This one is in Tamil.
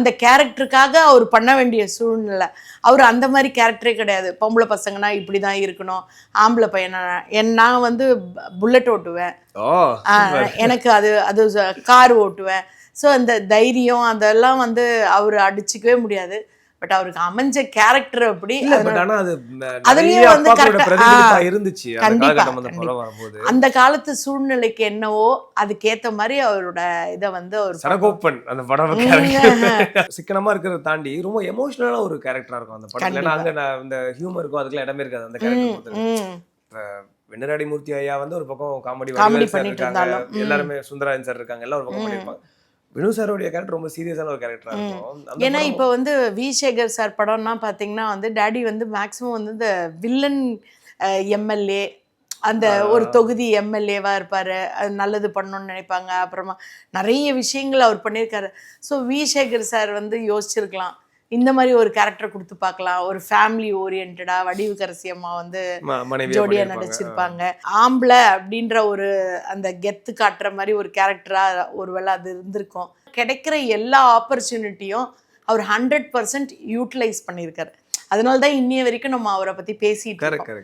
அந்த கேரக்டருக்காக அவர் பண்ண வேண்டிய சூழ்நிலை. அவர் அந்த மாதிரி கேரக்டரே கிடையாது. பொம்பளை பசங்கன்னா இப்படி தான் இருக்கணும், ஆம்பளை பையனா நான் வந்து புல்லட் ஓட்டுவேன், எனக்கு அது அது கார் ஓட்டுவேன். ஸோ அந்த தைரியம் அதெல்லாம் வந்து அவர் அடிச்சுக்கவே முடியாது. பட் அவருக்கு அமைஞ்ச கேரக்டர் அப்படி. அதுலயும் வந்து இருந்துச்சு கண்டிப்பா அந்த காலத்து சூழ்நிலைக்கு என்னவோ அதுக்கேத்த மாதிரி அவரோட இதை வந்து அவர் சரகோப்பன் அந்த படம் சிக்கனமா இருக்கிறத தாண்டி ரொம்ப எமோஷனலா ஒரு கேரக்டரா இருக்கும் அந்த படத்துல. ஏன்னா அங்க இந்த ஹியூமர் இருக்கும், அதுக்கெல்லாம் இடமே இருக்காது அந்த கேரக்டர். வெண்ணராடி மூர்த்தி ஐயா வந்து ஒரு பக்கம் காமெடி பண்ணிட்டு இருந்தாங்க, எல்லாருமே சுந்தரராஜன் சார் இருக்காங்க, எல்லாம் ஒரு பக்கம் பண்ணிருப்பாங்க. வினு சாரோடைய கேரக்டர் ரொம்ப சீரியஸான ஒரு கேரக்டரா இருக்கும். ஏன்னா இப்போ வந்து வி சேகர் சார் படம்னா பார்த்தீங்கன்னா வந்து டேடி வந்து மேக்ஸிமம் வந்து இந்த வில்லன் எம்எல்ஏ, அந்த ஒரு தொகுதி எம்எல்ஏவா இருப்பாரு, அது நல்லது பண்ணணும்னு நினைப்பாங்க. அப்புறமா நிறைய விஷயங்கள் அவர் பண்ணியிருக்காரு. ஸோ வி சேகர் சார் வந்து யோசிச்சிருக்கலாம், இந்த மாதிரி ஒரு கேரக்டர் கொடுத்து பார்க்கலாம், ஒரு ஃபேமிலி ஓரியன்டா. வடிவுக்கரசி அம்மா வந்து ஜோடியா நடிச்சிருப்பாங்க. ஆம்பளை அப்படின்ற ஒரு அந்த கெத்து காட்டுற மாதிரி ஒரு கேரக்டரா ஒருவேளை அது இருந்திருக்கும். கிடைக்கிற எல்லா ஆப்பர்ச்சுனிட்டியும் அவர் 100% யூட்டிலைஸ் பண்ணியிருக்காரு. அதனால தான் இன்னைய வரைக்கும் நம்ம அவரை பத்தி பேசிட்டு இருக்கோம்.